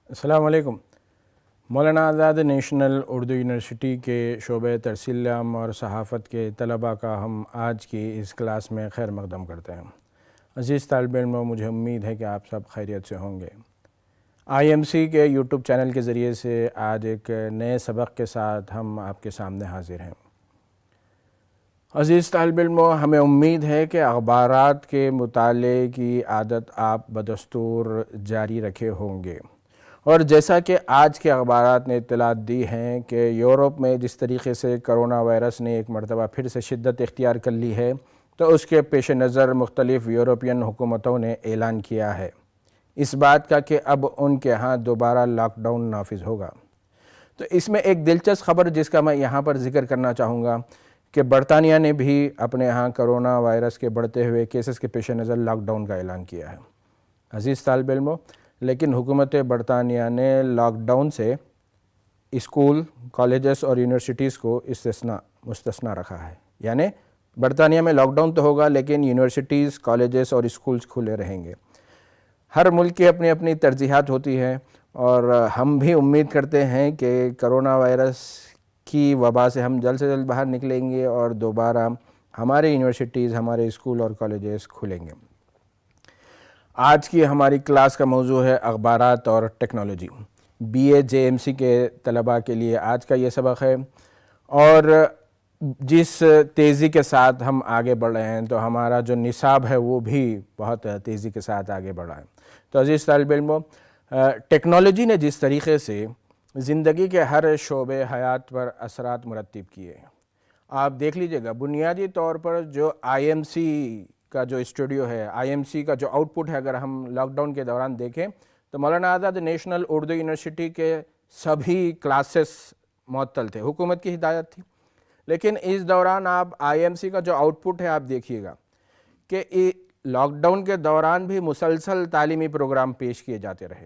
السلام علیکم۔ Maulana Azad national Urdu university کے شعبہ ترسیل عام اور صحافت کے طلباء کا ہم آج کی اس کلاس میں خیر مقدم کرتے ہیں۔ عزیز طالب علموں، مجھے امید ہے کہ آپ سب خیریت سے ہوں گے۔ آئی ایم سی کے یوٹیوب چینل کے ذریعے سے آج ایک نئے سبق کے ساتھ ہم آپ کے سامنے حاضر ہیں۔ عزیز طالب علموں، ہمیں امید ہے کہ اخبارات کے مطالعے کی عادت آپ بدستور جاری رکھے ہوں گے، اور جیسا کہ آج کے اخبارات نے اطلاعات دی ہیں کہ یورپ میں جس طریقے سے کرونا وائرس نے ایک مرتبہ پھر سے شدت اختیار کر لی ہے، تو اس کے پیش نظر مختلف یورپین حکومتوں نے اعلان کیا ہے اس بات کا کہ اب ان کے ہاں دوبارہ لاک ڈاؤن نافذ ہوگا۔ تو اس میں ایک دلچسپ خبر جس کا میں یہاں پر ذکر کرنا چاہوں گا کہ برطانیہ نے بھی اپنے ہاں کرونا وائرس کے بڑھتے ہوئے کیسز کے پیش نظر لاک ڈاؤن کا اعلان کیا ہے۔ عزیز طالب علموں، لیکن حکومت برطانیہ نے لاک ڈاؤن سے اسکول، کالجز اور یونیورسٹیز کو مستثنا رکھا ہے، یعنی برطانیہ میں لاک ڈاؤن تو ہوگا لیکن یونیورسٹیز، کالجز اور اسکولز کھلے رہیں گے۔ ہر ملک کی اپنی اپنی ترجیحات ہوتی ہیں، اور ہم بھی امید کرتے ہیں کہ کرونا وائرس کی وبا سے ہم جلد سے جلد باہر نکلیں گے اور دوبارہ ہمارے یونیورسٹیز، ہمارے اسکول اور کالجز کھلیں گے۔ آج کی ہماری کلاس کا موضوع ہے اخبارات اور technology. B A J M C کے طلباء کے لیے آج کا یہ سبق ہے، اور جس تیزی کے ساتھ ہم آگے بڑھ رہے ہیں تو ہمارا جو نصاب ہے وہ بھی بہت تیزی کے ساتھ آگے بڑھ رہا ہے۔ تو عزیز طالب علموں، ٹیکنالوجی نے جس طریقے سے زندگی کے ہر شعبے حیات پر اثرات مرتب کیے ہیں، آپ دیکھ لیجئے گا بنیادی طور پر جو آئی ایم سی کا جو اسٹوڈیو ہے، آئی ایم سی کا جو آؤٹ پٹ ہے، اگر ہم لاک ڈاؤن کے دوران دیکھیں تو مولانا آزاد نیشنل اردو یونیورسٹی کے سبھی کلاسز معطل تھے، حکومت کی ہدایت تھی۔ لیکن اس دوران آپ آئی ایم سی کا جو آؤٹ پٹ ہے آپ دیکھیے گا کہ لاک ڈاؤن کے دوران بھی مسلسل تعلیمی پروگرام پیش کیے جاتے رہے،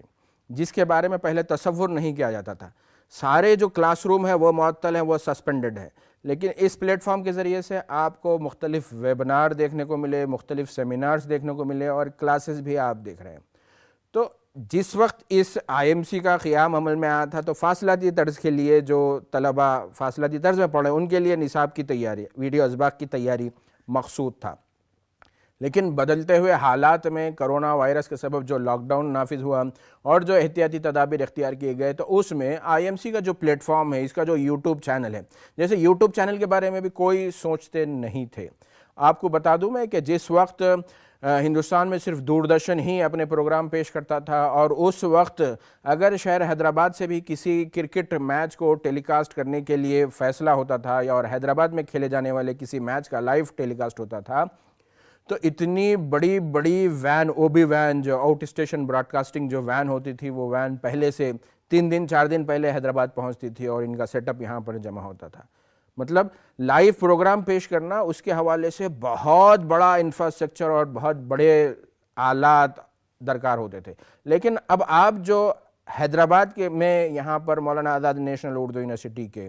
جس کے بارے میں پہلے تصور نہیں کیا جاتا تھا۔ سارے جو کلاس روم ہیں وہ معطل ہیں، وہ سسپینڈڈ ہیں، لیکن اس پلیٹ فارم کے ذریعے سے آپ کو مختلف ویبنار دیکھنے کو ملے، مختلف سیمینارز دیکھنے کو ملے، اور کلاسز بھی آپ دیکھ رہے ہیں۔ تو جس وقت اس آئی ایم سی کا قیام عمل میں آیا تھا تو فاصلاتی طرز کے لیے جو طلباء فاصلاتی طرز میں پڑھے ان کے لیے نصاب کی تیاری، ویڈیو اسباق کی تیاری مقصود تھا۔ لیکن بدلتے ہوئے حالات میں کرونا وائرس کے سبب جو لاک ڈاؤن نافذ ہوا اور جو احتیاطی تدابیر اختیار کیے گئے، تو اس میں آئی ایم سی کا جو پلیٹ فارم ہے، اس کا جو یوٹیوب چینل ہے، جیسے یوٹیوب چینل کے بارے میں بھی کوئی سوچتے نہیں تھے۔ آپ کو بتا دوں میں کہ جس وقت ہندوستان میں صرف دوردرشن ہی اپنے پروگرام پیش کرتا تھا، اور اس وقت اگر شہر حیدرآباد سے بھی کسی کرکٹ میچ کو ٹیلی کاسٹ کرنے کے لیے فیصلہ ہوتا تھا، یا اور حیدرآباد میں کھیلے جانے والے کسی میچ کا لائیو ٹیلی کاسٹ ہوتا تھا، تو اتنی بڑی بڑی وین، او بی وین، جو آؤٹ اسٹیشن براڈ کاسٹنگ جو وین ہوتی تھی، وہ وین پہلے سے 3 دن 4 دن پہلے حیدرآباد پہنچتی تھی اور ان کا سیٹ اپ یہاں پر جمع ہوتا تھا۔ مطلب لائیو پروگرام پیش کرنا، اس کے حوالے سے بہت بڑا انفراسٹرکچر اور بہت بڑے آلات درکار ہوتے تھے۔ لیکن اب آپ جو حیدرآباد کے میں یہاں پر مولانا آزاد نیشنل اردو یونیورسٹی کے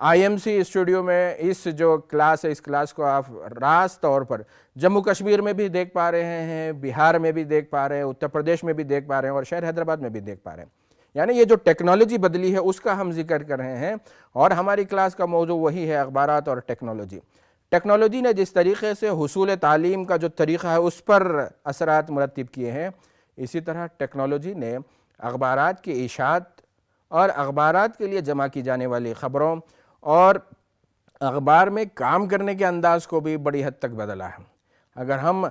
آئی ایم سی اسٹوڈیو میں اس جو کلاس ہے، اس کلاس کو آپ راست طور پر جموں کشمیر میں بھی دیکھ پا رہے ہیں، بہار میں بھی دیکھ پا رہے ہیں، اتر پردیش میں بھی دیکھ پا رہے ہیں، اور شہر حیدرآباد میں بھی دیکھ پا رہے ہیں۔ یعنی یہ جو ٹیکنالوجی بدلی ہے اس کا ہم ذکر کر رہے ہیں، اور ہماری کلاس کا موضوع وہی ہے، اخبارات اور ٹیکنالوجی۔ ٹیکنالوجی نے جس طریقے سے حصول تعلیم کا جو طریقہ ہے اس پر اثرات مرتب کیے ہیں، اسی طرح ٹیکنالوجی نے اخبارات کی اشاعت اور اخبارات کے لیے جمع کی جانے والی خبروں اور اخبار میں کام کرنے کے انداز کو بھی بڑی حد تک بدلا ہے۔ اگر ہم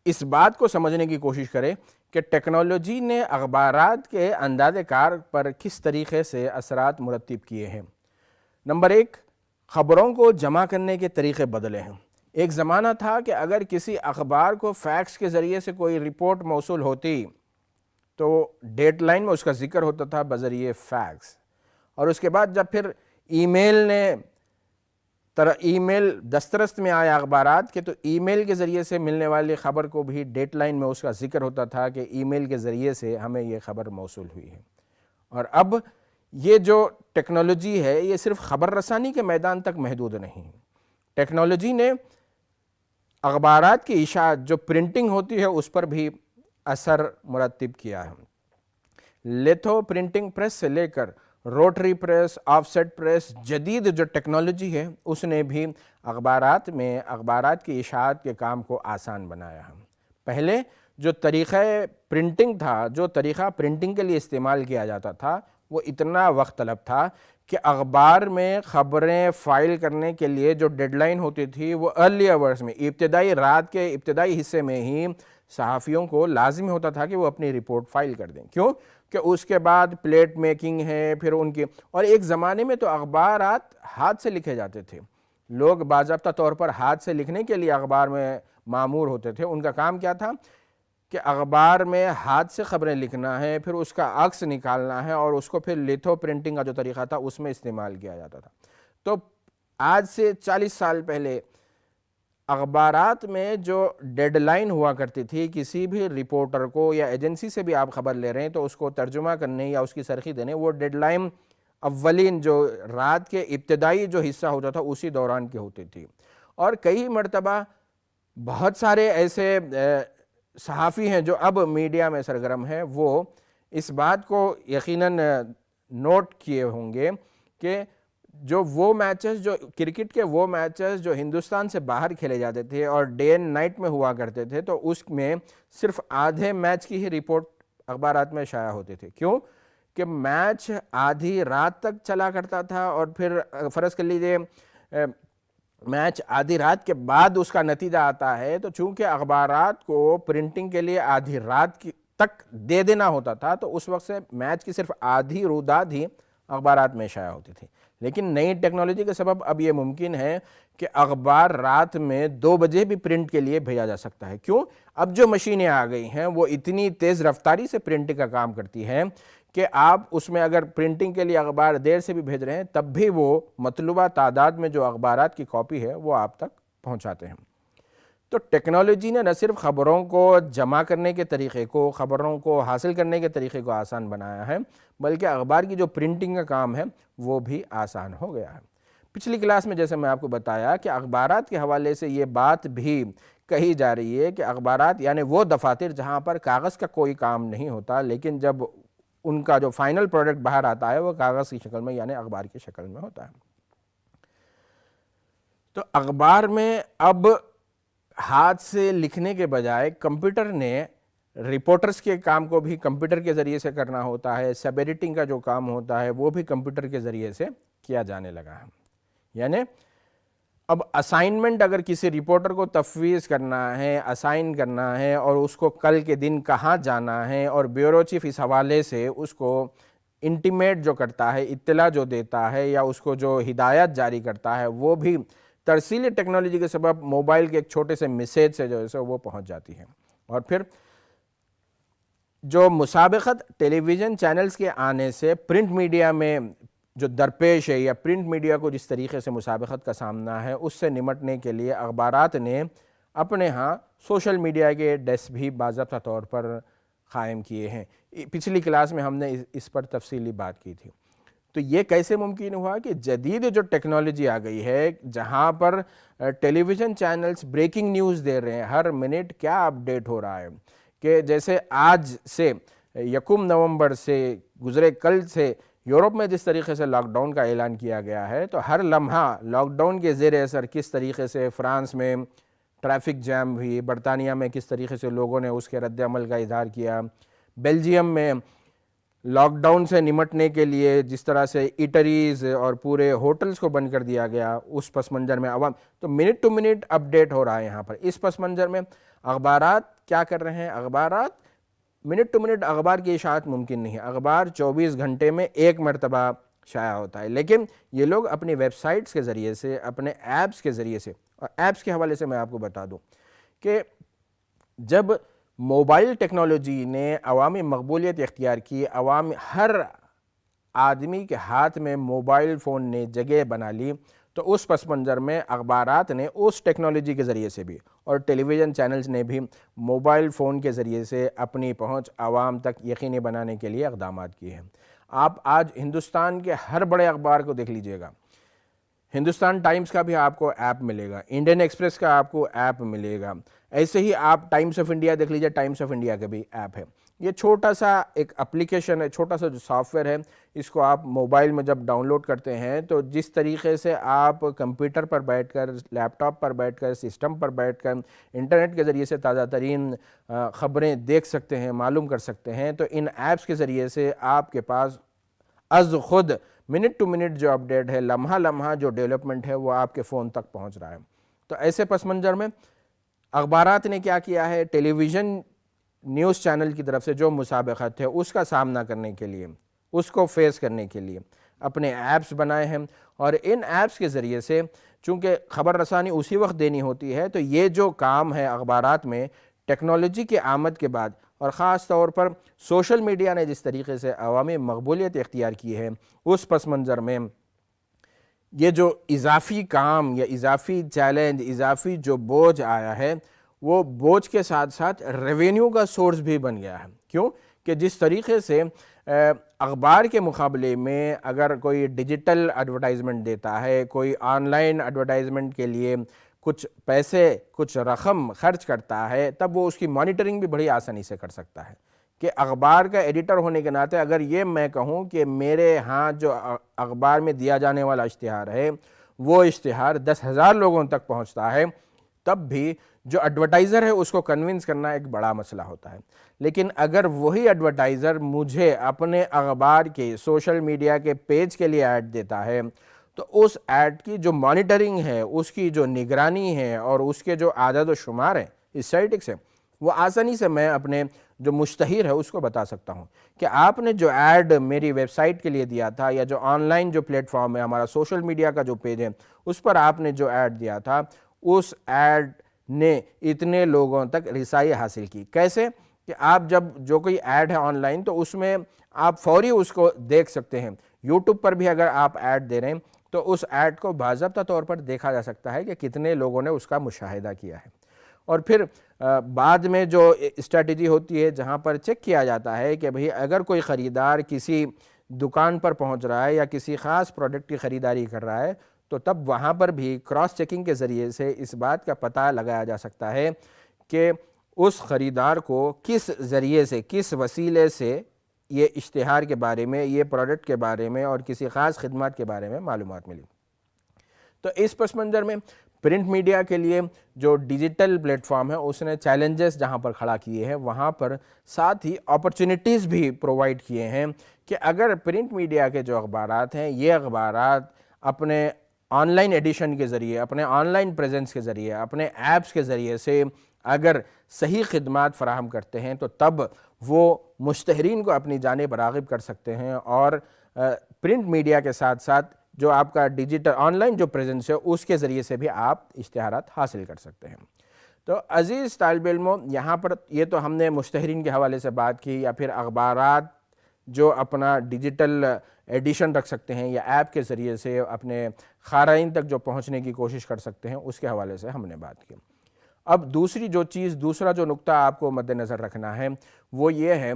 اس بات کو سمجھنے کی کوشش کریں کہ ٹیکنالوجی نے اخبارات کے انداز کار پر کس طریقے سے اثرات مرتب کیے ہیں، نمبر 1، خبروں کو جمع کرنے کے طریقے بدلے ہیں۔ ایک زمانہ تھا کہ اگر کسی اخبار کو فیکس کے ذریعے سے کوئی رپورٹ موصول ہوتی تو ڈیٹ لائن میں اس کا ذکر ہوتا تھا بذریعہ فیکس، اور اس کے بعد جب پھر ای میل دسترس میں آیا اخبارات کے، تو ای میل کے ذریعے سے ملنے والی خبر کو بھی ڈیٹ لائن میں اس کا ذکر ہوتا تھا کہ ای میل کے ذریعے سے ہمیں یہ خبر موصول ہوئی ہے۔ اور اب یہ جو ٹیکنالوجی ہے یہ صرف خبر رسانی کے میدان تک محدود نہیں۔ ٹیکنالوجی نے اخبارات کی اشاعت جو پرنٹنگ ہوتی ہے اس پر بھی اثر مرتب کیا ہے۔ لیتھو پرنٹنگ پریس سے لے کر rotary press, offset press, جدید جو ٹیکنالوجی ہے اس نے بھی اخبارات کی اشاعت کے کام کو آسان بنایا ہے۔ پہلے جو طریقہ پرنٹنگ تھا، جو طریقہ پرنٹنگ کے لیے استعمال کیا جاتا تھا، وہ اتنا وقت طلب تھا کہ اخبار میں خبریں فائل کرنے کے لیے جو ڈیڈ لائن ہوتی تھی وہ ارلی آورز میں، رات کے ابتدائی حصے میں ہی صحافیوں کو لازمی ہوتا تھا کہ وہ اپنی رپورٹ فائل کر دیں۔ کیوں کہ اس کے بعد پلیٹ میکنگ ہے، پھر ان کی، اور ایک زمانے میں تو اخبارات ہاتھ سے لکھے جاتے تھے۔ لوگ باضابطہ طور پر ہاتھ سے لکھنے کے لیے اخبار میں مامور ہوتے تھے۔ ان کا کام کیا تھا کہ اخبار میں ہاتھ سے خبریں لکھنا ہے، پھر اس کا عکس نکالنا ہے، اور اس کو پھر لیتھو پرنٹنگ کا جو طریقہ تھا اس میں استعمال کیا جاتا تھا۔ تو آج سے 40 سال پہلے اخبارات میں جو ڈیڈ لائن ہوا کرتی تھی، کسی بھی رپورٹر کو یا ایجنسی سے بھی آپ خبر لے رہے ہیں تو اس کو ترجمہ کرنے یا اس کی سرخی دینے، وہ ڈیڈ لائن اولین جو رات کے ابتدائی جو حصہ ہوتا تھا اسی دوران کی ہوتی تھی۔ اور کئی مرتبہ بہت سارے ایسے صحافی ہیں جو اب میڈیا میں سرگرم ہیں، وہ اس بات کو یقیناً نوٹ کیے ہوں گے کہ جو وہ میچز، جو کرکٹ کے وہ میچز جو ہندوستان سے باہر کھیلے جاتے تھے اور ڈے اینڈ نائٹ میں ہوا کرتے تھے، تو اس میں صرف آدھے میچ کی ہی رپورٹ اخبارات میں شائع ہوتی تھی۔ کیوں کہ میچ آدھی رات تک چلا کرتا تھا، اور پھر فرض کر لیجئے میچ آدھی رات کے بعد اس کا نتیجہ آتا ہے، تو چونکہ اخبارات کو پرنٹنگ کے لیے آدھی رات تک دے دینا ہوتا تھا، تو اس وقت سے میچ کی صرف آدھی روداد ہی اخبارات میں شائع ہوتی تھی۔ لیکن نئی ٹیکنالوجی کے سبب اب یہ ممکن ہے کہ اخبار رات میں 2 بجے بھی پرنٹ کے لیے بھیجا جا سکتا ہے۔ کیوں؟ اب جو مشینیں آ گئی ہیں وہ اتنی تیز رفتاری سے پرنٹنگ کا کام کرتی ہیں کہ آپ اس میں اگر پرنٹنگ کے لیے اخبار دیر سے بھی بھیج رہے ہیں تب بھی وہ مطلوبہ تعداد میں جو اخبارات کی کاپی ہے وہ آپ تک پہنچاتے ہیں۔ تو ٹیکنالوجی نے نہ صرف خبروں کو جمع کرنے کے طریقے کو، خبروں کو حاصل کرنے کے طریقے کو آسان بنایا ہے، بلکہ اخبار کی جو پرنٹنگ کا کام ہے وہ بھی آسان ہو گیا ہے۔ پچھلی کلاس میں جیسے میں آپ کو بتایا کہ اخبارات کے حوالے سے یہ بات بھی کہی جا رہی ہے کہ اخبارات یعنی وہ دفاتر جہاں پر کاغذ کا کوئی کام نہیں ہوتا، لیکن جب ان کا جو فائنل پروڈکٹ باہر آتا ہے وہ کاغذ کی شکل میں یعنی اخبار کی شکل میں ہوتا ہے۔ تو اخبار میں اب ہاتھ سے لکھنے کے بجائے کمپیوٹر نے رپورٹرز کے کام کو بھی کمپیوٹر کے ذریعے سے کرنا ہوتا ہے، سب ایڈیٹنگ کا جو کام ہوتا ہے وہ بھی کمپیوٹر کے ذریعے سے کیا جانے لگا ہے۔ یعنی اب اسائنمنٹ اگر کسی رپورٹر کو تفویض کرنا ہے، اسائن کرنا ہے، اور اس کو کل کے دن کہاں جانا ہے، اور بیورو چیف اس حوالے سے اس کو انٹیمیٹ جو کرتا ہے، اطلاع جو دیتا ہے یا اس کو جو ہدایت جاری کرتا ہے، وہ بھی ترسیلی ٹیکنالوجی کے سبب موبائل کے ایک چھوٹے سے میسیج سے جو ہے وہ پہنچ جاتی ہے۔ اور پھر جو مسابقت ٹیلی ویژن چینلز کے آنے سے پرنٹ میڈیا میں جو درپیش ہے، یا پرنٹ میڈیا کو جس طریقے سے مسابقت کا سامنا ہے، اس سے نمٹنے کے لیے اخبارات نے اپنے ہاں سوشل میڈیا کے ڈیسک بھی باضابطہ طور پر قائم کیے ہیں۔ پچھلی کلاس میں ہم نے اس پر تفصیلی بات کی تھی۔ تو یہ کیسے ممکن ہوا کہ جدید جو ٹیکنالوجی آ گئی ہے، جہاں پر ٹیلی ویژن چینلز بریکنگ نیوز دے رہے ہیں، ہر منٹ کیا اپڈیٹ ہو رہا ہے، کہ جیسے آج سے 1 نومبر سے گزرے کل سے یورپ میں جس طریقے سے لاک ڈاؤن کا اعلان کیا گیا ہے، تو ہر لمحہ لاک ڈاؤن کے زیر اثر کس طریقے سے فرانس میں ٹریفک جام ہوئی، برطانیہ میں کس طریقے سے لوگوں نے اس کے رد عمل کا اظہار کیا، بیلجیم میں لاک ڈاؤن سے نمٹنے کے لیے جس طرح سے ایٹریز اور پورے ہوٹلز کو بند کر دیا گیا، اس پس منظر میں عوام تو منٹ ٹو منٹ اپڈیٹ ہو رہا ہے یہاں پر۔ اس پس منظر میں اخبارات کیا کر رہے ہیں؟ اخبارات منٹ ٹو منٹ اخبار کی اشاعت ممکن نہیں ہے۔ اخبار 24 گھنٹے میں ایک مرتبہ شائع ہوتا ہے، لیکن یہ لوگ اپنی ویب سائٹس کے ذریعے سے، اپنے ایپس کے ذریعے سے، اور ایپس کے حوالے سے میں آپ کو بتا دوں کہ جب موبائل ٹیکنالوجی نے عوامی مقبولیت اختیار کی، ہر آدمی کے ہاتھ میں موبائل فون نے جگہ بنا لی، تو اس پس منظر میں اخبارات نے اس ٹیکنالوجی کے ذریعے سے بھی اور ٹیلی ویژن چینلز نے بھی موبائل فون کے ذریعے سے اپنی پہنچ عوام تک یقینی بنانے کے لیے اقدامات کیے ہیں۔ آپ آج ہندوستان کے ہر بڑے اخبار کو دیکھ لیجئے گا، ہندوستان ٹائمز کا بھی آپ کو ایپ ملے گا، انڈین ایکسپریس کا آپ کو ایپ ملے گا، ایسے ہی آپ ٹائمز آف انڈیا دیکھ لیجئے، ٹائمز آف انڈیا کا بھی ایپ ہے۔ یہ چھوٹا سا ایک اپلیکیشن ہے، چھوٹا سا جو سافٹ ویئر ہے، اس کو آپ موبائل میں جب ڈاؤن لوڈ کرتے ہیں تو جس طریقے سے آپ کمپیوٹر پر بیٹھ کر، لیپ ٹاپ پر بیٹھ کر، سسٹم پر بیٹھ کر انٹرنیٹ کے ذریعے سے تازہ ترین خبریں دیکھ سکتے ہیں، معلوم کر سکتے ہیں، تو ان ایپس کے ذریعے سے آپ کے پاس از خود منٹ ٹو منٹ جو اپڈیٹ ہے، لمحہ لمحہ جو ڈیولپمنٹ ہے، وہ آپ کے فون تک پہنچ رہا ہے۔ تو ایسے پس منظر میں اخبارات نے کیا کیا ہے، ٹیلی ویژن نیوز چینل کی طرف سے جو مسابقت ہے اس کا سامنا کرنے کے لیے، اس کو فیس کرنے کے لیے اپنے ایپس بنائے ہیں، اور ان ایپس کے ذریعے سے چونکہ خبر رسانی اسی وقت دینی ہوتی ہے، تو یہ جو کام ہے اخبارات میں ٹیکنالوجی کی آمد کے بعد، اور خاص طور پر سوشل میڈیا نے جس طریقے سے عوامی مقبولیت اختیار کی ہے، اس پس منظر میں یہ جو اضافی کام یا اضافی چیلنج، اضافی جو بوجھ آیا ہے، وہ بوجھ کے ساتھ ساتھ ریونیو کا سورس بھی بن گیا ہے۔ کیوں کہ جس طریقے سے اخبار کے مقابلے میں اگر کوئی ڈیجیٹل ایڈورٹائزمنٹ دیتا ہے، کوئی آن لائن ایڈورٹائزمنٹ کے لیے کچھ پیسے، کچھ رقم خرچ کرتا ہے، تب وہ اس کی مانیٹرنگ بھی بڑی آسانی سے کر سکتا ہے۔ کہ اخبار کا ایڈیٹر ہونے کے ناطے اگر یہ میں کہوں کہ میرے ہاں جو اخبار میں دیا جانے والا اشتہار ہے، وہ اشتہار 10,000 لوگوں تک پہنچتا ہے، تب بھی جو ایڈورٹائزر ہے اس کو کنونس کرنا ایک بڑا مسئلہ ہوتا ہے۔ لیکن اگر وہی ایڈورٹائزر مجھے اپنے اخبار کے سوشل میڈیا کے پیج کے لیے ایڈ دیتا ہے، تو اس ایڈ کی جو مانیٹرنگ ہے، اس کی جو نگرانی ہے، اور اس کے جو عدد و شمار ہیں، اسٹیٹکس ہیں، وہ آسانی سے میں اپنے جو مشتہر ہے اس کو بتا سکتا ہوں کہ آپ نے جو ایڈ میری ویب سائٹ کے لیے دیا تھا، یا جو آن لائن جو پلیٹ فارم ہے، ہمارا سوشل میڈیا کا جو پیج ہے، اس پر آپ نے جو ایڈ دیا تھا، اس ایڈ نے اتنے لوگوں تک رسائی حاصل کی۔ کیسے کہ آپ جب جو کوئی ایڈ ہے آن لائن، تو اس میں آپ فوری اس کو دیکھ سکتے ہیں۔ یوٹیوب پر بھی اگر آپ ایڈ دے رہے ہیں تو اس ایڈ کو باضابطہ طور پر دیکھا جا سکتا ہے کہ کتنے لوگوں نے اس کا مشاہدہ کیا ہے۔ اور پھر بعد میں جو اسٹریٹجی ہوتی ہے جہاں پر چیک کیا جاتا ہے کہ بھئی اگر کوئی خریدار کسی دکان پر پہنچ رہا ہے یا کسی خاص پروڈکٹ کی خریداری کر رہا ہے، تو تب وہاں پر بھی کراس چیکنگ کے ذریعے سے اس بات کا پتہ لگایا جا سکتا ہے کہ اس خریدار کو کس ذریعے سے، کس وسیلے سے یہ اشتہار کے بارے میں، یہ پروڈکٹ کے بارے میں اور کسی خاص خدمات کے بارے میں معلومات ملی۔ تو اس پس منظر میں پرنٹ میڈیا کے لیے جو ڈیجیٹل پلیٹ فارم ہے، اس نے چیلنجز جہاں پر کھڑا کیے ہیں، وہاں پر ساتھ ہی اپرچونٹیز بھی پرووائڈ کیے ہیں کہ اگر پرنٹ میڈیا کے جو اخبارات ہیں، یہ اخبارات اپنے آن لائن ایڈیشن کے ذریعے، اپنے آن لائن پریزنس کے ذریعے، اپنے ایپس کے ذریعے سے اگر صحیح خدمات فراہم کرتے ہیں، تو تب وہ مشتہرین کو اپنی جانب راغب کر سکتے ہیں، اور پرنٹ میڈیا کے ساتھ ساتھ جو آپ کا ڈیجیٹل آن لائن جو پریزنس ہے، اس کے ذریعے سے بھی آپ اشتہارات حاصل کر سکتے ہیں۔ تو عزیز طالب علموں، یہاں پر یہ تو ہم نے مشتہرین کے حوالے سے بات کی، یا پھر اخبارات جو اپنا ڈیجیٹل ایڈیشن رکھ سکتے ہیں یا ایپ کے ذریعے سے اپنے قارئین تک جو پہنچنے کی کوشش کر سکتے ہیں، اس کے حوالے سے ہم نے بات کی۔ اب دوسرا جو نقطہ آپ کو مد نظر رکھنا ہے، وہ یہ ہے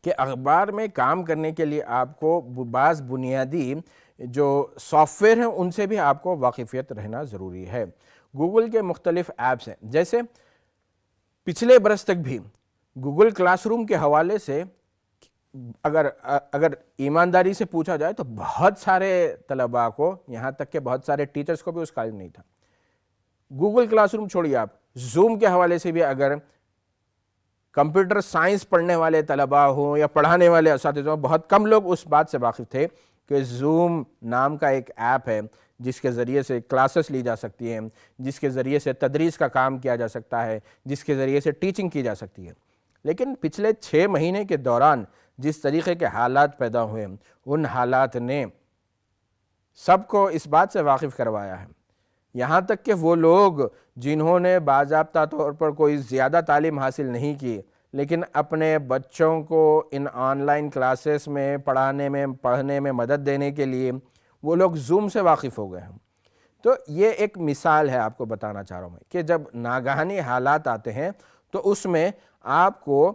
کہ اخبار میں کام کرنے کے لیے آپ کو بعض بنیادی جو سافٹ ویئر ہیں ان سے بھی آپ کو واقفیت رہنا ضروری ہے۔ گوگل کے مختلف ایپس ہیں، جیسے پچھلے برس تک بھی گوگل کلاس روم کے حوالے سے اگر ایمانداری سے پوچھا جائے تو بہت سارے طلباء کو، یہاں تک کہ بہت سارے ٹیچرز کو بھی اس قابل نہیں تھا۔ گوگل کلاس روم چھوڑیے، آپ زوم کے حوالے سے بھی اگر کمپیوٹر سائنس پڑھنے والے طلباء ہوں یا پڑھانے والے اساتذہ ہوں، بہت کم لوگ اس بات سے واقف تھے کہ زوم نام کا ایک ایپ ہے جس کے ذریعے سے کلاسز لی جا سکتی ہیں، جس کے ذریعے سے تدریس کا کام کیا جا سکتا ہے، جس کے ذریعے سے ٹیچنگ کی جا سکتی ہے۔ لیکن پچھلے 6 مہینے کے دوران جس طریقے کے حالات پیدا ہوئے، ان حالات نے سب کو اس بات سے واقف کروایا ہے، یہاں تک کہ وہ لوگ جنہوں نے باضابطہ طور پر کوئی زیادہ تعلیم حاصل نہیں کی، لیکن اپنے بچوں کو ان آن لائن کلاسز میں پڑھنے میں مدد دینے کے لیے وہ لوگ زوم سے واقف ہو گئے ہیں۔ تو یہ ایک مثال ہے آپ کو بتانا چاہ رہا ہوں کہ جب ناگہانی حالات آتے ہیں تو اس میں آپ کو،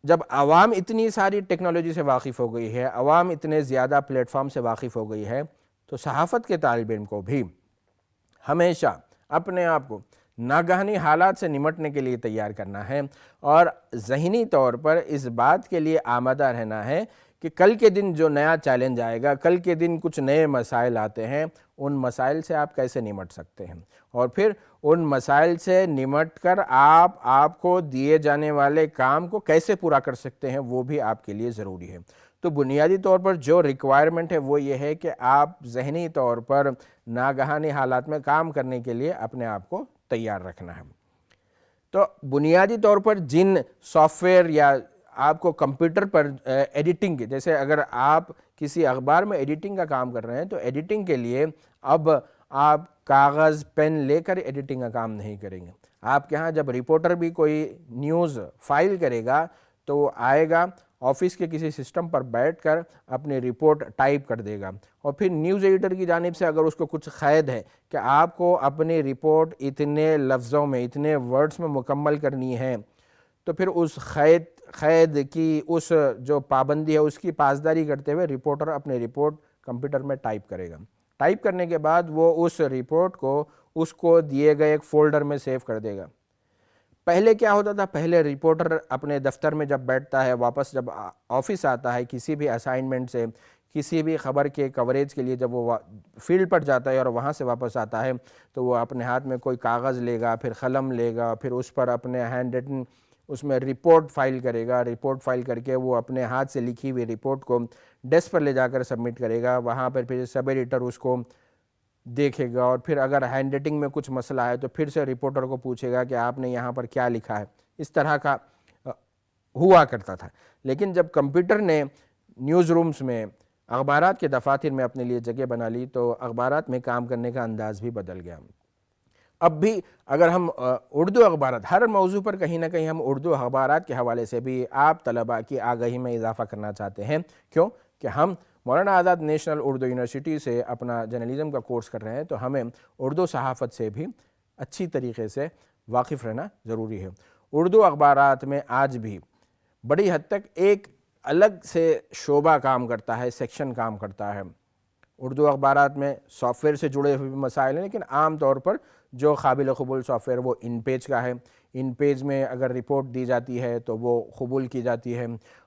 جب عوام اتنی ساری ٹیکنالوجی سے واقف ہو گئی ہے، عوام اتنے زیادہ پلیٹ فارم سے واقف ہو گئی ہے، تو صحافت کے طالب علم کو بھی ہمیشہ اپنے آپ کو ناگہانی حالات سے نمٹنے کے لیے تیار کرنا ہے اور ذہنی طور پر اس بات کے لیے آمادہ رہنا ہے کہ کل کے دن جو نیا چیلنج آئے گا، کل کے دن کچھ نئے مسائل آتے ہیں، ان مسائل سے آپ کیسے نمٹ سکتے ہیں، اور پھر ان مسائل سے نمٹ کر آپ کو دیے جانے والے کام کو کیسے پورا کر سکتے ہیں، وہ بھی آپ کے لیے ضروری ہے۔ تو بنیادی طور پر جو ریکوائرمنٹ ہے وہ یہ ہے کہ آپ ذہنی طور پر ناگہانی حالات میں کام کرنے کے لیے اپنے آپ کو تیار رکھنا ہے۔ تو بنیادی طور پر جن سافٹ ویئر یا آپ کو کمپیوٹر پر ایڈیٹنگ کے، جیسے اگر آپ کسی اخبار میں ایڈیٹنگ کا کام کر رہے ہیں تو ایڈیٹنگ کے لیے اب آپ کاغذ پین لے کر ایڈیٹنگ کا کام نہیں کریں گے۔ آپ کے ہاں جب رپورٹر بھی کوئی نیوز فائل کرے گا تو وہ آئے گا آفس کے کسی سسٹم پر بیٹھ کر اپنی رپورٹ ٹائپ کر دے گا، اور پھر نیوز ایڈیٹر کی جانب سے اگر اس کو کچھ قید ہے کہ آپ کو اپنی رپورٹ اتنے لفظوں میں، اتنے ورڈز میں مکمل کرنی ہے، تو پھر اس قید کی اس جو پابندی ہے اس کی پاسداری کرتے ہوئے رپورٹر اپنے رپورٹ کمپیوٹر میں ٹائپ کرے گا۔ ٹائپ کرنے کے بعد وہ اس رپورٹ کو اس کو دیے گئے ایک فولڈر میں سیو کر دے گا۔ پہلے کیا ہوتا تھا، پہلے رپورٹر اپنے دفتر میں جب بیٹھتا ہے، واپس جب آفس آتا ہے کسی بھی اسائنمنٹ سے، کسی بھی خبر کے کوریج کے لیے جب وہ فیلڈ پر جاتا ہے اور وہاں سے واپس آتا ہے تو وہ اپنے ہاتھ میں کوئی کاغذ لے گا، پھر قلم لے گا، پھر اس پر اپنے ہینڈ ریٹن اس میں رپورٹ فائل کرے گا۔ رپورٹ فائل کر کے وہ اپنے ہاتھ سے لکھی ہوئی رپورٹ کو ڈیسک پر لے جا کر سبمٹ کرے گا۔ وہاں پر پھر سب ایڈیٹر اس کو دیکھے گا، اور پھر اگر ہینڈ رائٹنگ میں کچھ مسئلہ ہے تو پھر سے رپورٹر کو پوچھے گا کہ آپ نے یہاں پر کیا لکھا ہے۔ اس طرح کا ہوا کرتا تھا۔ لیکن جب کمپیوٹر نے نیوز رومز میں، اخبارات کے دفاتر میں اپنے لیے جگہ بنا لی تو اخبارات میں کام کرنے کا انداز بھی بدل گیا۔ اب بھی اگر ہم اردو اخبارات، ہر موضوع پر کہیں نہ کہیں ہم اردو اخبارات کے حوالے سے بھی آپ طلباء کی آگہی میں اضافہ کرنا چاہتے ہیں۔ کیوں کہ ہم مولانا آزاد نیشنل اردو یونیورسٹی سے اپنا جرنلزم کا کورس کر رہے ہیں، تو ہمیں اردو صحافت سے بھی اچھی طریقے سے واقف رہنا ضروری ہے۔ اردو اخبارات میں آج بھی بڑی حد تک ایک الگ سے شعبہ کام کرتا ہے، سیکشن کام کرتا ہے۔ اردو اخبارات میں سافٹ ویئر سے جڑے ہوئے مسائل ہیں، لیکن عام طور پر جو قابل قبول سافٹ ویئر وہ ان پیج کا ہے۔ ان پیج میں اگر رپورٹ دی جاتی ہے تو وہ قبول کی جاتی ہے،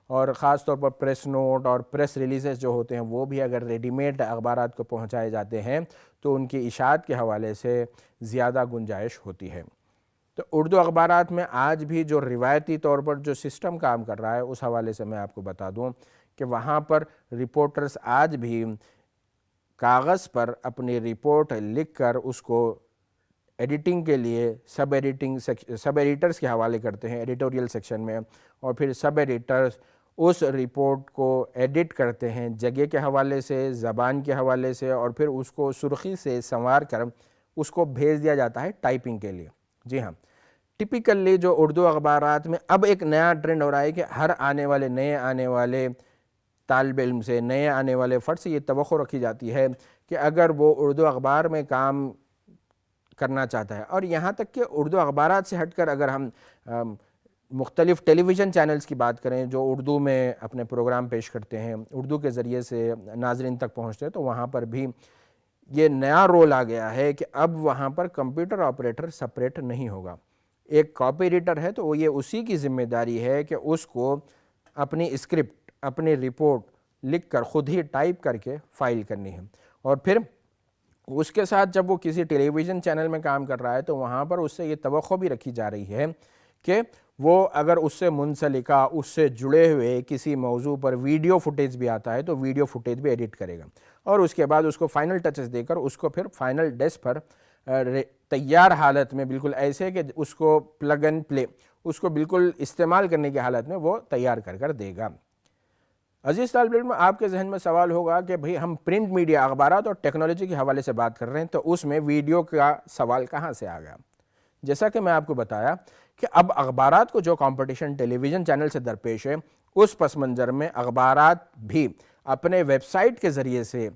اور خاص طور پر پریس نوٹ اور پریس ریلیزز جو ہوتے ہیں وہ بھی اگر ریڈی میڈ اخبارات کو پہنچائے جاتے ہیں تو ان کی اشاعت کے حوالے سے زیادہ گنجائش ہوتی ہے۔ تو اردو اخبارات میں آج بھی جو روایتی طور پر جو سسٹم کام کر رہا ہے اس حوالے سے میں آپ کو بتا دوں کہ وہاں پر رپورٹرز آج بھی کاغذ پر اپنی رپورٹ لکھ کر اس کو ایڈیٹنگ کے لیے سب ایڈیٹرز کے حوالے کرتے ہیں ایڈیٹوریل سیکشن میں، اور پھر سب ایڈیٹرز اس رپورٹ کو ایڈٹ کرتے ہیں جگہ کے حوالے سے، زبان کے حوالے سے، اور پھر اس کو سرخی سے سنوار کر اس کو بھیج دیا جاتا ہے ٹائپنگ کے لیے۔ جی ہاں، ٹپیکلی جو اردو اخبارات میں اب ایک نیا ٹرینڈ ہو رہا ہے کہ ہر نئے آنے والے طالب علم سے، نئے آنے والے فرد سے یہ توقع رکھی جاتی ہے کہ اگر وہ اردو اخبار میں کام کرنا چاہتا ہے، اور یہاں تک کہ اردو اخبارات سے ہٹ کر اگر ہم مختلف ٹیلی ویژن چینلز کی بات کریں جو اردو میں اپنے پروگرام پیش کرتے ہیں، اردو کے ذریعے سے ناظرین تک پہنچتے ہیں، تو وہاں پر بھی یہ نیا رول آ گیا ہے کہ اب وہاں پر کمپیوٹر آپریٹر سپریٹ نہیں ہوگا۔ ایک کاپی ایڈیٹر ہے تو یہ اسی کی ذمہ داری ہے کہ اس کو اپنی اسکرپٹ، اپنی رپورٹ لکھ کر خود ہی ٹائپ کر کے فائل کرنی ہے، اور پھر اس کے ساتھ جب وہ کسی ٹیلی ویژن چینل میں کام کر رہا ہے تو وہاں پر اس سے یہ توقع بھی رکھی جا رہی ہے کہ وہ اگر اس سے منسلکہ، اس سے جڑے ہوئے کسی موضوع پر ویڈیو فوٹیج بھی آتا ہے تو ویڈیو فوٹیج بھی ایڈٹ کرے گا، اور اس کے بعد اس کو فائنل ٹچز دے کر اس کو پھر فائنل ڈیسک پر تیار حالت میں، بالکل ایسے کہ اس کو پلگ اینڈ پلے، اس کو بالکل استعمال کرنے کی حالت میں وہ تیار کر دے گا۔ عزیز طالب علم، آپ کے ذہن میں سوال ہوگا کہ بھئی ہم پرنٹ میڈیا، اخبارات اور ٹیکنالوجی کے حوالے سے بات کر رہے ہیں تو اس میں ویڈیو کا سوال کہاں سے آ گیا؟ جیسا کہ میں آپ کو بتایا کہ اب اخبارات کو جو کمپٹیشن ٹیلی ویژن چینل سے درپیش ہے، اس پس منظر میں اخبارات بھی اپنے ویب سائٹ کے ذریعے سے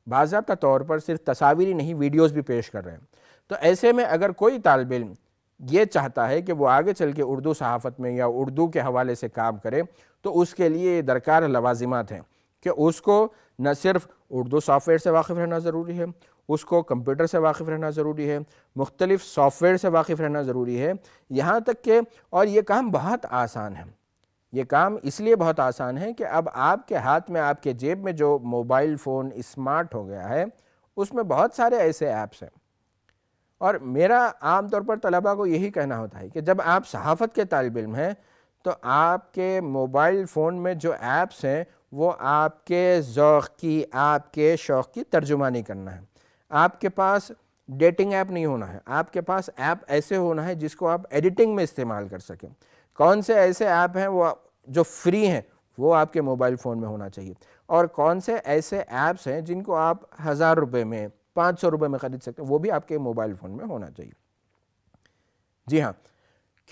باضابطہ طور پر صرف تصاویری نہیں، ویڈیوز بھی پیش کر رہے ہیں۔ تو ایسے میں اگر کوئی طالب علم یہ چاہتا ہے کہ وہ آگے چل کے اردو صحافت میں یا اردو کے حوالے سے کام کرے تو اس کے لیے درکار لوازمات ہیں کہ اس کو نہ صرف اردو سافٹ ویئر سے واقف رہنا ضروری ہے، اس کو کمپیوٹر سے واقف رہنا ضروری ہے، مختلف سافٹ ویئر سے واقف رہنا ضروری ہے، یہاں تک کہ اور یہ کام بہت آسان ہے۔ یہ کام اس لیے بہت آسان ہے کہ اب آپ کے ہاتھ میں، آپ کے جیب میں جو موبائل فون اسمارٹ ہو گیا ہے، اس میں بہت سارے ایسے ایپس ہیں۔ اور میرا عام طور پر طلباء کو یہی کہنا ہوتا ہے کہ جب آپ صحافت کے طالب علم ہیں تو آپ کے موبائل فون میں جو ایپس ہیں وہ آپ کے ذوق کی، آپ کے شوق کی ترجمانی کرنا ہے۔ آپ کے پاس ڈیٹنگ ایپ نہیں ہونا ہے، آپ کے پاس ایپ ایسے ہونا ہے جس کو آپ ایڈیٹنگ میں استعمال کر سکیں۔ کون سے ایسے ایپ ہیں وہ جو فری ہیں وہ آپ کے موبائل فون میں ہونا چاہیے، اور کون سے ایسے ایپس ہیں جن کو آپ 1000 روپے میں، 500 روپے میں خرید سکتے ہیں، وہ بھی آپ کے موبائل فون میں ہونا چاہیے۔ جی ہاں،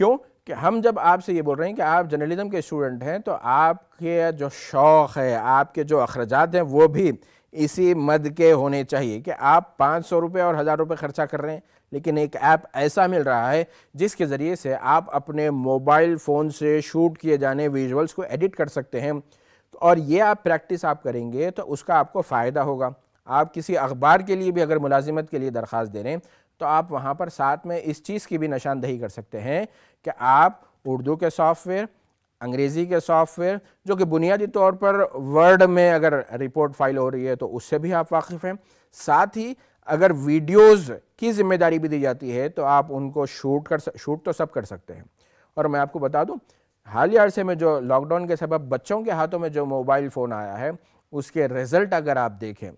کیوں کہ ہم جب آپ سے یہ بول رہے ہیں کہ آپ جرنلزم کے اسٹوڈنٹ ہیں تو آپ کے جو شوق ہے، آپ کے جو اخراجات ہیں وہ بھی اسی مد کے ہونے چاہیے کہ آپ 500 روپے اور 1000 روپے خرچہ کر رہے ہیں، لیکن ایک ایپ ایسا مل رہا ہے جس کے ذریعے سے آپ اپنے موبائل فون سے شوٹ کیے جانے ویژولز کو ایڈٹ کر سکتے ہیں، اور یہ آپ پریکٹس آپ کریں گے تو اس کا آپ کو فائدہ ہوگا۔ آپ کسی اخبار کے لیے بھی اگر ملازمت کے لیے درخواست دے رہے ہیں تو آپ وہاں پر ساتھ میں اس چیز کی بھی نشاندہی کر سکتے ہیں کہ آپ اردو کے سافٹ ویئر، انگریزی کے سافٹ ویئر، جو کہ بنیادی طور پر ورڈ میں اگر رپورٹ فائل ہو رہی ہے تو اس سے بھی آپ واقف ہیں، ساتھ ہی اگر ویڈیوز کی ذمہ داری بھی دی جاتی ہے تو آپ ان کو شوٹ تو سب کر سکتے ہیں۔ اور میں آپ کو بتا دوں، حالیہ عرصے میں جو لاک ڈاؤن کے سبب بچوں کے ہاتھوں میں جو موبائل فون آیا ہے اس کے رزلٹ اگر آپ دیکھیں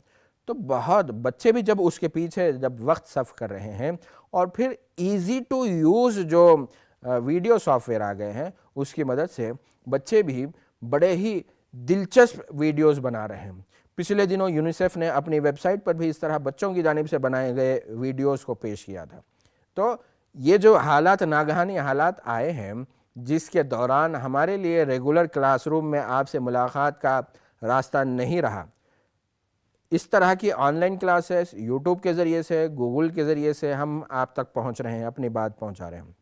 تو بہت بچے بھی جب اس کے پیچھے جب وقت صرف کر رہے ہیں، اور پھر ایزی ٹو یوز جو ویڈیو سافٹ ویئر آ گئے ہیں اس کی مدد سے بچے بھی بڑے ہی دلچسپ ویڈیوز بنا رہے ہیں۔ پچھلے دنوں یونیسیف نے اپنی ویب سائٹ پر بھی اس طرح بچوں کی جانب سے بنائے گئے ویڈیوز کو پیش کیا تھا۔ تو یہ جو حالات، ناگہانی حالات آئے ہیں جس کے دوران ہمارے لیے ریگولر کلاس روم میں آپ سے ملاقات کا راستہ نہیں رہا، اس طرح کی آن لائن کلاسز یوٹیوب کے ذریعے سے، گوگل کے ذریعے سے ہم آپ تک پہنچ رہے ہیں، اپنی بات پہنچا رہے ہیں۔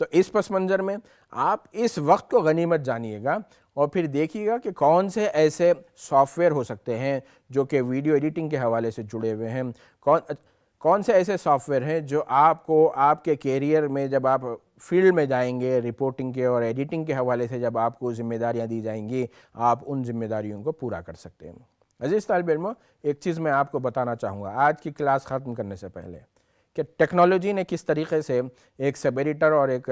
تو اس پس منظر میں آپ اس وقت کو غنیمت جانیے گا اور پھر دیکھیے گا کہ کون سے ایسے سافٹ ویئر ہو سکتے ہیں جو کہ ویڈیو ایڈیٹنگ کے حوالے سے جڑے ہوئے ہیں، کون سے ایسے سافٹ ویئر ہیں جو آپ کو آپ کے کیریئر میں جب آپ فیلڈ میں جائیں گے، رپورٹنگ کے اور ایڈیٹنگ کے حوالے سے جب آپ کو ذمہ داریاں دی جائیں گی، آپ ان ذمہ داریوں کو پورا کر سکتے ہیں۔ عزیز طالب علموں، ایک چیز میں آپ کو بتانا چاہوں گا آج کی کلاس ختم کرنے سے پہلے، کہ ٹیکنالوجی نے کس طریقے سے ایک سب ایڈیٹر اور ایک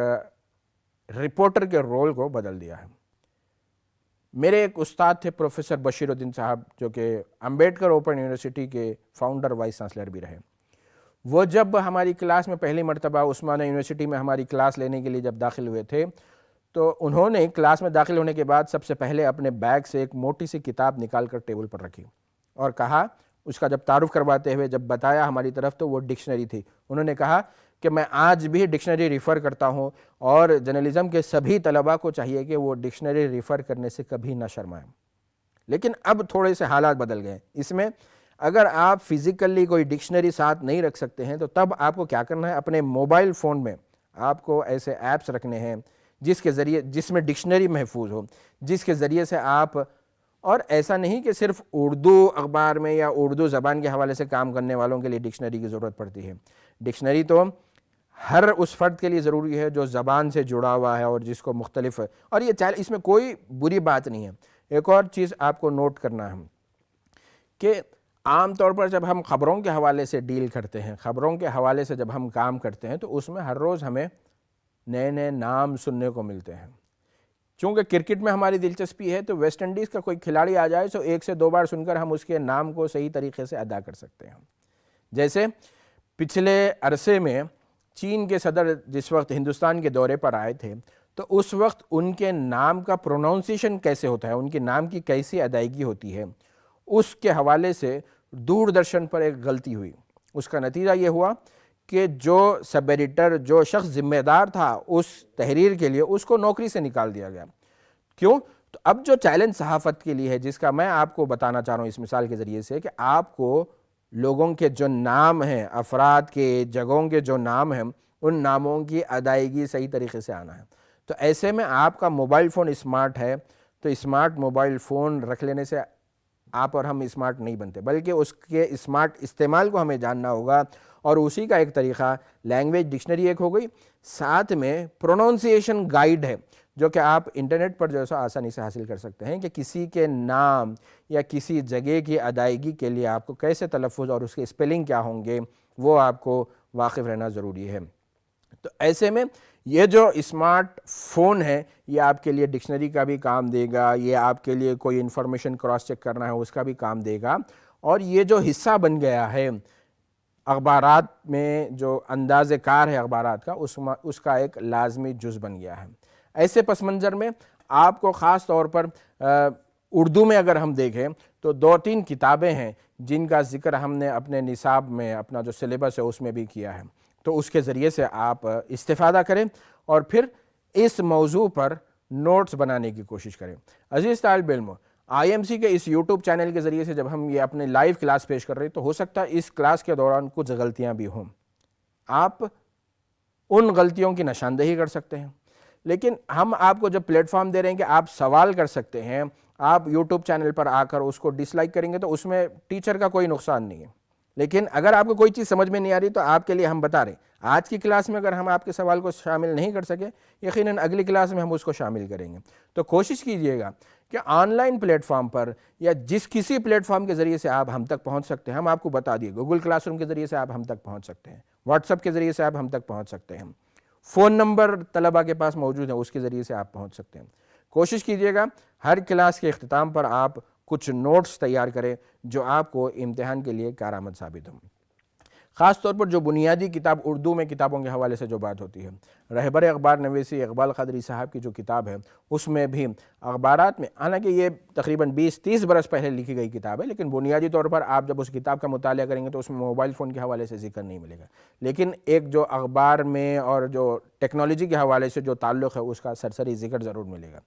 رپورٹر کے رول کو بدل دیا ہے۔ میرے ایک استاد تھے پروفیسر بشیر الدین صاحب، جو کہ امبیڈکر اوپن یونیورسٹی کے فاؤنڈر وائس چانسلر بھی رہے۔ وہ جب ہماری کلاس میں پہلی مرتبہ عثمانیہ یونیورسٹی میں ہماری کلاس لینے کے لیے جب داخل ہوئے تھے تو انہوں نے کلاس میں داخل ہونے کے بعد سب سے پہلے اپنے بیگ سے ایک موٹی سی کتاب نکال کر ٹیبل پر رکھی اور کہا، اس کا جب تعارف کرواتے ہوئے جب بتایا ہماری طرف تو وہ ڈکشنری تھی۔ انہوں نے کہا کہ میں آج بھی ڈکشنری ریفر کرتا ہوں اور جرنلزم کے سبھی طلباء کو چاہیے کہ وہ ڈکشنری ریفر کرنے سے کبھی نہ شرمائیں۔ لیکن اب تھوڑے سے حالات بدل گئے، اس میں اگر آپ فزیکلی کوئی ڈکشنری ساتھ نہیں رکھ سکتے ہیں تو تب آپ کو کیا کرنا ہے، اپنے موبائل فون میں آپ کو ایسے ایپس رکھنے ہیں جس میں ڈکشنری محفوظ ہو، جس کے ذریعے سے آپ، اور ایسا نہیں کہ صرف اردو اخبار میں یا اردو زبان کے حوالے سے کام کرنے والوں کے لیے ڈکشنری کی ضرورت پڑتی ہے، ڈکشنری تو ہر اس فرد کے لیے ضروری ہے جو زبان سے جڑا ہوا ہے اور جس کو مختلف، اور یہ اس میں کوئی بری بات نہیں ہے۔ ایک اور چیز آپ کو نوٹ کرنا ہے کہ عام طور پر جب ہم خبروں کے حوالے سے ڈیل کرتے ہیں، خبروں کے حوالے سے جب ہم کام کرتے ہیں تو اس میں ہر روز ہمیں نئے نئے نام سننے کو ملتے ہیں۔ چونکہ کرکٹ میں ہماری دلچسپی ہے تو ویسٹ انڈیز کا کوئی کھلاڑی آ جائے تو 1 سے 2 بار سن کر ہم اس کے نام کو صحیح طریقے سے ادا کر سکتے ہیں۔ جیسے پچھلے عرصے میں چین کے صدر جس وقت ہندوستان کے دورے پر آئے تھے تو اس وقت ان کے نام کا پروناؤنسیشن کیسے ہوتا ہے، ان کے نام کی کیسی ادائیگی ہوتی ہے، اس کے حوالے سے دوردرشن پر ایک غلطی ہوئی۔ اس کا نتیجہ یہ ہوا کہ جو سب ایڈیٹر، جو شخص ذمہ دار تھا اس تحریر کے لیے، اس کو نوکری سے نکال دیا گیا۔ کیوں؟ تو اب جو چیلنج صحافت کے لیے ہے، جس کا میں آپ کو بتانا چاہ رہا ہوں اس مثال کے ذریعے سے، کہ آپ کو لوگوں کے جو نام ہیں، افراد کے، جگہوں کے جو نام ہیں، ان ناموں کی ادائیگی صحیح طریقے سے آنا ہے۔ تو ایسے میں آپ کا موبائل فون اسمارٹ ہے تو اسمارٹ موبائل فون رکھ لینے سے آپ اور ہم اسمارٹ نہیں بنتے، بلکہ اس کے اسمارٹ استعمال کو ہمیں جاننا ہوگا، اور اسی کا ایک طریقہ لینگویج ڈکشنری ایک ہو گئی، ساتھ میں پروننسیشن گائیڈ ہے جو کہ آپ انٹرنیٹ پر جو ہے آسانی سے حاصل کر سکتے ہیں کہ کسی کے نام یا کسی جگہ کی ادائیگی کے لیے آپ کو کیسے تلفظ اور اس کے اسپیلنگ کیا ہوں گے وہ آپ کو واقف رہنا ضروری ہے۔ تو ایسے میں یہ جو اسمارٹ فون ہے یہ آپ کے لیے ڈکشنری کا بھی کام دے گا، یہ آپ کے لیے کوئی انفارمیشن کراس چیک کرنا ہے اس کا بھی کام دے گا، اور یہ جو حصہ بن گیا ہے اخبارات میں، جو انداز کار ہے اخبارات کا، اس کا ایک لازمی جز بن گیا ہے۔ ایسے پس منظر میں آپ کو خاص طور پر اردو میں اگر ہم دیکھیں تو 2-3 کتابیں ہیں جن کا ذکر ہم نے اپنے نصاب میں، اپنا جو سلیبس ہے اس میں بھی کیا ہے، تو اس کے ذریعے سے آپ استفادہ کریں اور پھر اس موضوع پر نوٹس بنانے کی کوشش کریں۔ عزیز طالب علم، آئی ایم سی کے اس یوٹیوب چینل کے ذریعے سے جب ہم یہ اپنے لائیو کلاس پیش کر رہے ہیں تو ہو سکتا ہے اس کلاس کے دوران کچھ غلطیاں بھی ہوں، آپ ان غلطیوں کی نشاندہی کر سکتے ہیں، لیکن ہم آپ کو جب پلیٹ فارم دے رہے ہیں کہ آپ سوال کر سکتے ہیں، آپ یوٹیوب چینل پر آ کر اس کو ڈس لائک کریں گے تو اس میں ٹیچر کا کوئی نقصان نہیں ہے، لیکن اگر آپ کو کوئی چیز سمجھ میں نہیں آ رہی تو آپ کے لیے ہم بتا رہے ہیں آج کی کلاس میں اگر ہم آپ کے سوال کو شامل نہیں کر سکے، یقیناً اگلی کلاس میں ہم اس کو شامل کریں گے۔ تو کوشش کیجئے گا کہ آن لائن پلیٹ فارم پر یا جس کسی پلیٹ فارم کے ذریعے سے آپ ہم تک پہنچ سکتے ہیں، ہم آپ کو بتا دیے، گوگل کلاس روم کے ذریعے سے آپ ہم تک پہنچ سکتے ہیں، واٹس ایپ کے ذریعے سے آپ ہم تک پہنچ سکتے ہیں، فون نمبر طلبہ کے پاس موجود ہے اس کے ذریعے سے آپ پہنچ سکتے ہیں۔ کوشش کیجئے گا ہر کلاس کے اختتام پر آپ کچھ نوٹس تیار کریں جو آپ کو امتحان کے لیے کارآمد ثابت ہوں۔ خاص طور پر جو بنیادی کتاب اردو میں کتابوں کے حوالے سے جو بات ہوتی ہے، رہبر اخبار نویسی اقبال قادری صاحب کی جو کتاب ہے اس میں بھی اخبارات میں، حالانکہ یہ تقریباً 20-30 برس پہلے لکھی گئی کتاب ہے، لیکن بنیادی طور پر آپ جب اس کتاب کا مطالعہ کریں گے تو اس میں موبائل فون کے حوالے سے ذکر نہیں ملے گا، لیکن ایک جو اخبار میں اور جو ٹیکنالوجی کے حوالے سے جو تعلق ہے اس کا سرسری ذکر ضرور ملے گا۔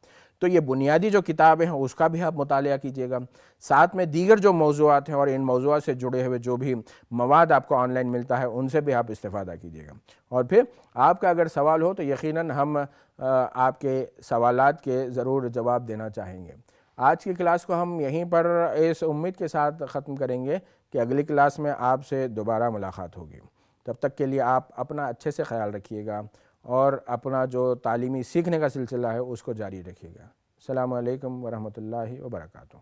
تو یہ بنیادی جو کتابیں ہیں اس کا بھی آپ مطالعہ کیجئے گا، ساتھ میں دیگر جو موضوعات ہیں اور ان موضوعات سے جڑے ہوئے جو بھی مواد آپ کو آن لائن ملتا ہے ان سے بھی آپ استفادہ کیجئے گا، اور پھر آپ کا اگر سوال ہو تو یقیناً ہم آپ کے سوالات کے ضرور جواب دینا چاہیں گے۔ آج کی کلاس کو ہم یہیں پر اس امید کے ساتھ ختم کریں گے کہ اگلی کلاس میں آپ سے دوبارہ ملاقات ہوگی۔ تب تک کے لیے آپ اپنا اچھے سے خیال رکھیے گا اور اپنا جو تعلیمی سیکھنے کا سلسلہ ہے اس کو جاری رکھیے گا۔ السلام علیکم ورحمۃ اللہ وبرکاتہ۔